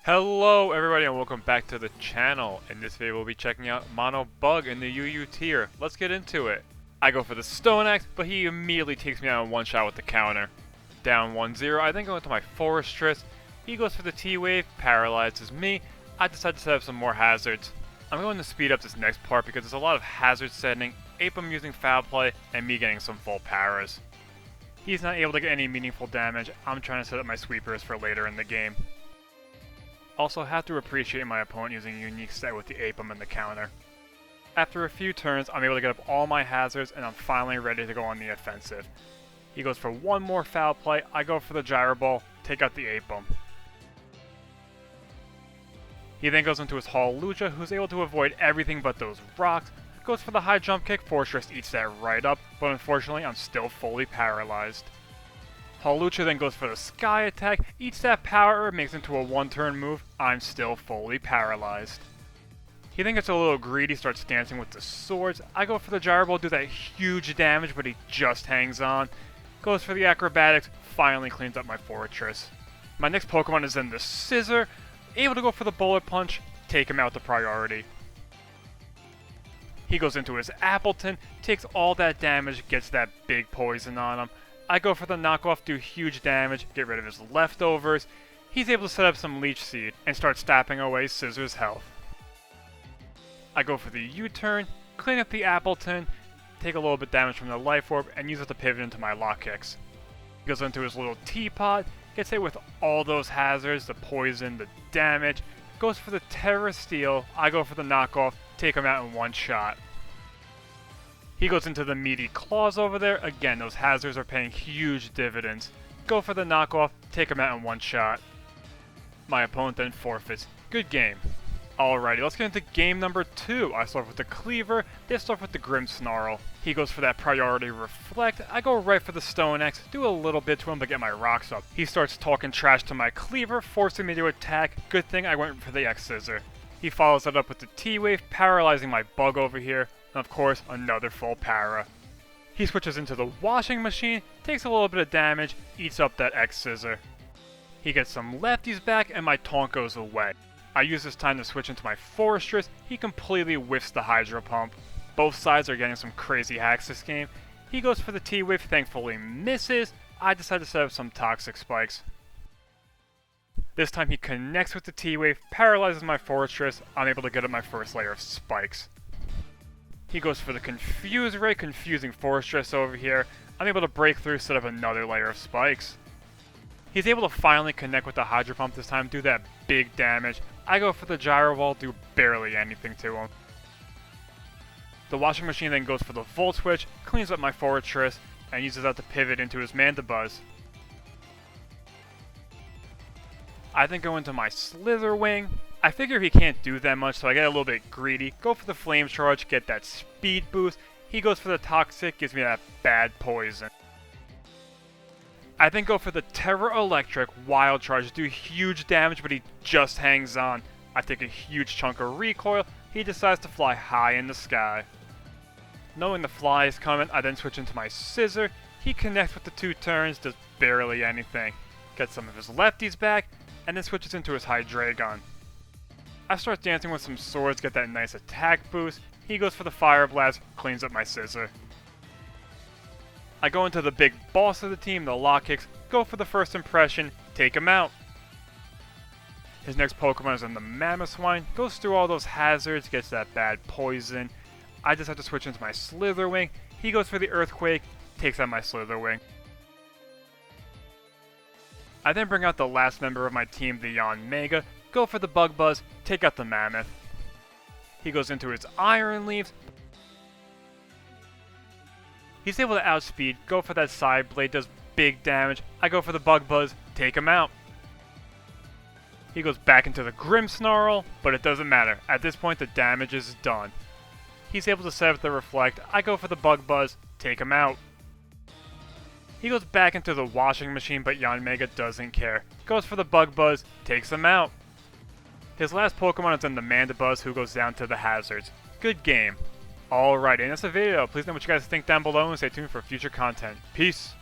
Hello everybody and welcome back to the channel. In this video we'll be checking out Mono Bug in the UU tier. Let's get into it. I go for the Stone Axe, but he immediately takes me out in one shot with the counter. Down 1-0, I then go into my Forestress. He goes for the T-Wave, paralyzes me. I decide to set up some more hazards. I'm going to speed up this next part because there's a lot of hazard setting, Apem using foul play, and me getting some full paras. He's not able to get any meaningful damage. I'm trying to set up my sweepers for later in the game. Also have to appreciate my opponent using a unique set with the Apem and the counter. After a few turns, I'm able to get up all my hazards and I'm finally ready to go on the offensive. He goes for one more foul play, I go for the Gyro Ball, take out the Apem. He then goes into his Hallelujah, who's able to avoid everything but those rocks, goes for the high jump kick, Fortress eats that right up, but unfortunately I'm still fully paralyzed. Hallelujah then goes for the Sky Attack, eats that power, makes into a one-turn move, I'm still fully paralyzed. He then gets a little greedy, starts dancing with the swords, I go for the Gyro Ball, do that huge damage, but he just hangs on. Goes for the Acrobatics, finally cleans up my Fortress. My next Pokemon is then the Scissor, able to go for the Bullet Punch, take him out to priority. He goes into his Appleton, takes all that damage, gets that big poison on him. I go for the knockoff, do huge damage, get rid of his leftovers. He's able to set up some Leech Seed and start stapping away Scissor's health. I go for the U-turn, clean up the Appleton, take a little bit damage from the Life Orb, and use it to pivot into my Lock Kicks. He goes into his little Teapot, gets hit with all those hazards, the poison, the damage, goes for the Terra Steel, I go for the knockoff, take him out in one shot. He goes into the meaty claws over there. Again, those hazards are paying huge dividends. Go for the knockoff, take him out in one shot. My opponent then forfeits. Good game. Alrighty, let's get into game number 2. I start with the Cleaver, they start with the Grimmsnarl. He goes for that priority Reflect, I go right for the Stone Axe, do a little bit to him but get my rocks up. He starts talking trash to my Cleaver, forcing me to attack. Good thing I went for the X-Scissor. He follows that up with the T-Wave, paralyzing my Bug over here. And of course, another full para. He switches into the Washing Machine, takes a little bit of damage, eats up that X-Scissor. He gets some lefties back and my taunt goes away. I use this time to switch into my Forestress, he completely whiffs the Hydro Pump. Both sides are getting some crazy hacks this game. He goes for the T-Wave, thankfully misses. I decide to set up some Toxic Spikes. This time he connects with the T-Wave, paralyzes my Fortress, I'm able to get up my first layer of spikes. He goes for the Confuse Ray, confusing Fortress over here. I'm able to break through, set up another layer of spikes. He's able to finally connect with the Hydro Pump this time, do that big damage. I go for the Gyro Ball, do barely anything to him. The Washing Machine then goes for the Volt Switch, cleans up my Fortress, and uses that to pivot into his Mandibuzz. I then go into my Slitherwing. I figure he can't do that much, so I get a little bit greedy. Go for the Flame Charge, get that speed boost. He goes for the Toxic, gives me that bad poison. I then go for the Terra Electric, Wild Charge, do huge damage, but he just hangs on. I take a huge chunk of recoil. He decides to fly high in the sky. Knowing the fly is coming, I then switch into my Scissor. He connects with the 2 turns, does barely anything. Gets some of his lefties back, and then switches into his Hydreigon. I start dancing with some swords, get that nice attack boost. He goes for the Fire Blast, cleans up my Scissor. I go into the big boss of the team, the Lock Kicks, go for the first impression, take him out. His next Pokemon is in the Mamoswine, goes through all those hazards, gets that bad poison. I just have to switch into my Slitherwing. He goes for the Earthquake, takes out my Slitherwing. I then bring out the last member of my team, the Yanmega, go for the Bug Buzz, take out the Mammoth. He goes into his Iron Leaves. He's able to outspeed, go for that Side Blade, does big damage. I go for the Bug Buzz, take him out. He goes back into the Grimmsnarl, but it doesn't matter. At this point, the damage is done. He's able to set up the Reflect. I go for the Bug Buzz, take him out. He goes back into the Washing Machine, but Yanmega doesn't care. Goes for the Bug Buzz, takes him out. His last Pokemon is in the Mandibuzz, who goes down to the hazards. Good game. Alright, and that's the video. Please know what you guys think down below and stay tuned for future content. Peace!